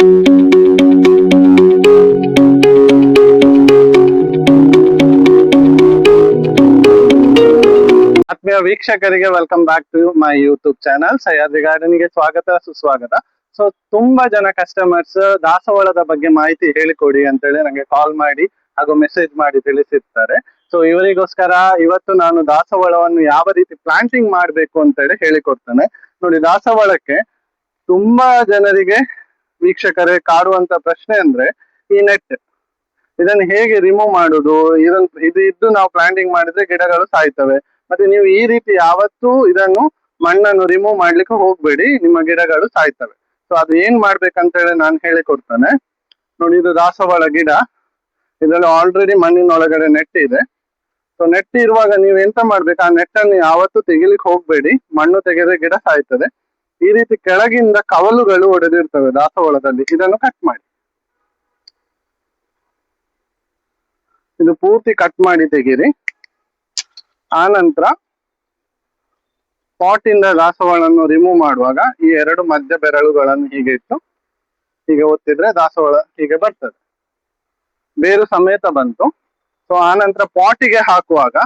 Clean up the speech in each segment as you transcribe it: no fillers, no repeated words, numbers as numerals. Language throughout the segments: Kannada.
ಆತ್ಮೀಯ ವೀಕ್ಷಕರಿಗೆ welcome back to my YouTube channel Sahyadri garden ಗೆ ಸ್ವಾಗತ ಸುಸ್ವಾಗತ. ಸೊ ತುಂಬಾ ಜನ ಕಸ್ಟಮರ್ಸ್ ದಾಸವಾಳದ ಬಗ್ಗೆ ಮಾಹಿತಿ ಹೇಳಿಕೊಡಿ ಅಂತೇಳಿ ನಂಗೆ ಕಾಲ್ ಮಾಡಿ ಹಾಗೂ ಮೆಸೇಜ್ ಮಾಡಿ ತಿಳಿಸಿರ್ತಾರೆ. ಸೊ ಇವರಿಗೋಸ್ಕರ ಇವತ್ತು ನಾನು ದಾಸವಾಳವನ್ನು ಯಾವ ರೀತಿ ಪ್ಲಾಂಟಿಂಗ್ ಮಾಡ್ಬೇಕು ಅಂತೇಳಿ ಹೇಳಿಕೊಡ್ತೇನೆ. ನೋಡಿ, ದಾಸವಾಳಕ್ಕೆ ತುಂಬಾ ಜನರಿಗೆ ವೀಕ್ಷಕರೇ ಕಾಡುವಂತ ಪ್ರಶ್ನೆ ಅಂದ್ರೆ ಈ ನೆಟ್, ಇದನ್ನು ಹೇಗೆ ರಿಮೂವ್ ಮಾಡುದು, ಇದು ಇದ್ದು ನಾವು ಪ್ಲಾಂಟಿಂಗ್ ಮಾಡಿದ್ರೆ ಗಿಡಗಳು ಸಾಯ್ತವೆ. ಮತ್ತೆ ನೀವು ಈ ರೀತಿ ಯಾವತ್ತೂ ಇದನ್ನು ಮಣ್ಣನ್ನು ರಿಮೂವ್ ಮಾಡ್ಲಿಕ್ಕೆ ಹೋಗ್ಬೇಡಿ, ನಿಮ್ಮ ಗಿಡಗಳು ಸಾಯ್ತವೆ. ಸೊ ಅದು ಏನ್ ಮಾಡ್ಬೇಕಂತ ಹೇಳಿ ನಾನು ಹೇಳಿಕೊಡ್ತೇನೆ. ನೋಡಿ, ಇದು ದಾಸವಾಳ ಗಿಡ, ಇದರಲ್ಲಿ ಆಲ್ರೆಡಿ ಮಣ್ಣಿನ ಒಳಗಡೆ ನೆಟ್ ಇದೆ. ಸೊ ನೆಟ್ ಇರುವಾಗ ನೀವು ಎಂತ ಮಾಡ್ಬೇಕು, ಆ ನೆಟ್ ಅನ್ನು ಯಾವತ್ತೂ ತೆಗಿಲಿಕ್ಕೆ ಹೋಗ್ಬೇಡಿ, ಮಣ್ಣು ತೆಗೆದ್ರೆ ಗಿಡ ಸಾಯ್ತದೆ. ಈ ರೀತಿ ಕೆಳಗಿಂದ ಕವಲುಗಳು ಒಡೆದಿರ್ತವೆ ದಾಸವಾಳದಲ್ಲಿ, ಇದನ್ನು ಕಟ್ ಮಾಡಿ, ಇದು ಪೂರ್ತಿ ಕಟ್ ಮಾಡಿ ತೆಗೀರಿ. ಆ ನಂತರ ಪಾಟ್ ಇಂದ ದಾಸವಾಳನ್ನು ರಿಮೂವ್ ಮಾಡುವಾಗ ಈ ಎರಡು ಮಧ್ಯ ಬೆರಳುಗಳನ್ನು ಹೀಗೆ ಇಟ್ಟು ಹೀಗೆ ಒತ್ತಿದ್ರೆ ದಾಸವಾಳ ಹೀಗೆ ಬರ್ತದೆ, ಬೇರು ಸಮೇತ ಬಂತು. ಸೊ ಆ ನಂತರ ಪಾಟಿಗೆ ಹಾಕುವಾಗ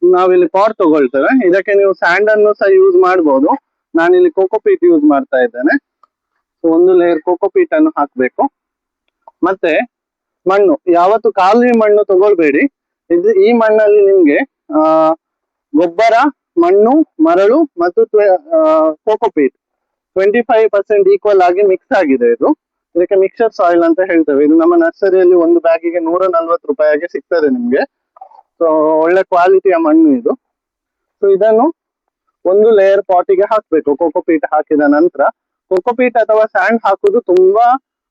ನಾವಿಲ್ಲಿ ಪಾಟ್ ತಗೊಳ್ತೇವೆ. ಇದಕ್ಕೆ ನೀವು ಸ್ಯಾಂಡ್ ಅನ್ನು ಸಹ ಯೂಸ್ ಮಾಡ್ಬೋದು. ನಾನಿಲ್ಲಿ ಕೋಕೋಪೀಟ್ ಯೂಸ್ ಮಾಡ್ತಾ ಇದ್ದೇನೆ. ಸೊ ಒಂದು ಲೇಯರ್ ಕೋಕೋಪೀಟ್ ಅನ್ನು ಹಾಕ್ಬೇಕು. ಮತ್ತೆ ಮಣ್ಣು ಯಾವತ್ತು ಖಾಲಿ ಮಣ್ಣು ತಗೊಳ್ಬೇಡಿ. ಈ ಮಣ್ಣಲ್ಲಿ ನಿಮ್ಗೆ ಗೊಬ್ಬರ, ಮಣ್ಣು, ಮರಳು ಮತ್ತು ಕೋಕೋಪೀಟ್ 25% ಈಕ್ವಲ್ ಆಗಿ ಮಿಕ್ಸ್ ಆಗಿದೆ. ಇದಕ್ಕೆ ಮಿಕ್ಸರ್ ಸಾಯಿಲ್ ಅಂತ ಹೇಳ್ತೇವೆ. ಇದು ನಮ್ಮ ನರ್ಸರಿಯಲ್ಲಿ ಒಂದು ಬ್ಯಾಗಿಗೆ 140 ರೂಪಾಯಿಗೆ ಸಿಗ್ತದೆ ನಿಮ್ಗೆ. ಸೊ ಒಳ್ಳೆ ಕ್ವಾಲಿಟಿಯ ಮಣ್ಣು ಇದು. ಸೊ ಇದನ್ನು ಒಂದು ಲೇಯರ್ ಪಾಟಿಗೆ ಹಾಕ್ಬೇಕು. ಕೋಕೋಪೀಟ್ ಹಾಕಿದ ನಂತರ ಕೋಕೋಪೀಟ್ ಅಥವಾ ಸ್ಯಾಂಡ್ ಹಾಕುದು ತುಂಬಾ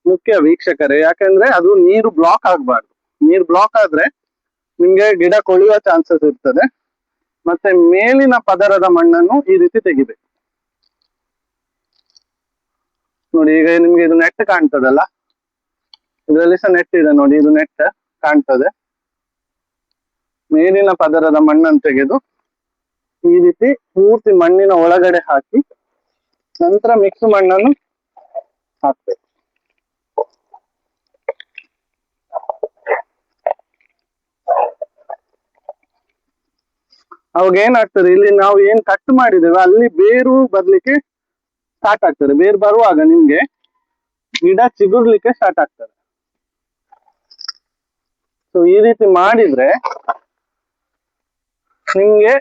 ಮುಖ್ಯ ವೀಕ್ಷಕರೇ, ಯಾಕಂದ್ರೆ ಅದು ನೀರು ಬ್ಲಾಕ್ ಆಗ್ಬಾರ್ದು. ನೀರು ಬ್ಲಾಕ್ ಆದ್ರೆ ನಿಮ್ಗೆ ಗಿಡ ಕೊಳೆಯುವ ಚಾನ್ಸಸ್ ಇರ್ತದೆ. ಮತ್ತೆ ಮೇಲಿನ ಪದರದ ಮಣ್ಣನ್ನು ಈ ರೀತಿ ತೆಗಿಬೇಕು. ನೋಡಿ, ಈಗ ನಿಮ್ಗೆ ಇದು ನೆಟ್ ಕಾಣ್ತದಲ್ಲ, ಇದರಲ್ಲಿ ಸಹ ನೆಟ್ ಇದೆ ನೋಡಿ, ಇದು ನೆಟ್ ಕಾಣ್ತದೆ. ಮೇಲಿನ ಪದರದ ಮಣ್ಣನ್ನು ತೆಗೆದು ಈ ರೀತಿ ಪೂರ್ತಿ ಮಣ್ಣಿನ ಒಳಗಡೆ ಹಾಕಿ ನಂತರ ಮಿಕ್ಸ್ ಮಣ್ಣನ್ನು ಹಾಕ್ಬೇಕು. ಅವಾಗ ಏನಾಗ್ತದೆ, ಇಲ್ಲಿ ನಾವು ಏನ್ ಕಟ್ ಮಾಡಿದ್ದೇವೆ ಅಲ್ಲಿ ಬೇರು ಬರ್ಲಿಕ್ಕೆ ಸ್ಟಾರ್ಟ್ ಆಗ್ತದೆ. ಬೇರು ಬರುವಾಗ ನಿಮ್ಗೆ ಗಿಡ ಚಿಗುರ್ಲಿಕ್ಕೆ ಸ್ಟಾರ್ಟ್ ಆಗ್ತದೆ. ಸೊ ಈ ರೀತಿ ಮಾಡಿದ್ರೆ ನಿಮ್ಗೆ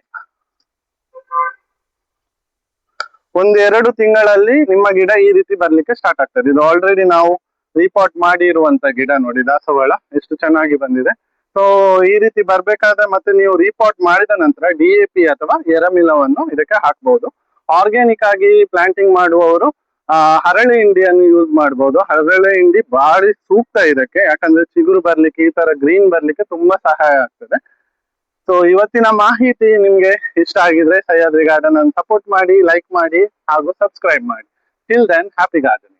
1-2 ತಿಂಗಳಲ್ಲಿ ನಿಮ್ಮ ಗಿಡ ಈ ರೀತಿ ಬರ್ಲಿಕ್ಕೆ ಸ್ಟಾರ್ಟ್ ಆಗ್ತದೆ. ಇದು ಆಲ್ರೆಡಿ ನಾವು ರೀಪಾಟ್ ಮಾಡಿ ಇರುವಂತ ಗಿಡ ನೋಡಿ, ದಾಸವಾಳ ಎಷ್ಟು ಚೆನ್ನಾಗಿ ಬಂದಿದೆ. ಸೊ ಈ ರೀತಿ ಬರ್ಬೇಕಾದ್ರೆ ಮತ್ತೆ ನೀವು ರೀಪಾಟ್ ಮಾಡಿದ ನಂತರ DAP ಅಥವಾ ಎರೆಮಿಲವನ್ನು ಇದಕ್ಕೆ ಹಾಕ್ಬಹುದು. ಆರ್ಗ್ಯಾನಿಕ್ ಆಗಿ ಪ್ಲಾಂಟಿಂಗ್ ಮಾಡುವವರು ಹರಳೆ ಹಿಂಡಿಯನ್ನು ಯೂಸ್ ಮಾಡ್ಬೋದು. ಹರಳೆ ಹಿಂಡಿ ಭಾರಿ ಸೂಕ್ತ ಇದಕ್ಕೆ, ಯಾಕಂದ್ರೆ ಚಿಗುರು ಬರ್ಲಿಕ್ಕೆ, ಈ ತರ ಗ್ರೀನ್ ಬರ್ಲಿಕ್ಕೆ ತುಂಬಾ ಸಹಾಯ ಆಗ್ತದೆ. ಸೊ ಇವತ್ತಿನ ಮಾಹಿತಿ ನಿಮ್ಗೆ ಇಷ್ಟ ಆಗಿದ್ರೆ ಸಹ್ಯಾದ್ರಿ ಗಾರ್ಡನ್ ಅನ್ನು ಸಪೋರ್ಟ್ ಮಾಡಿ, ಲೈಕ್ ಮಾಡಿ ಹಾಗೂ ಸಬ್ಸ್ಕ್ರೈಬ್ ಮಾಡಿ. Till then, happy gardening.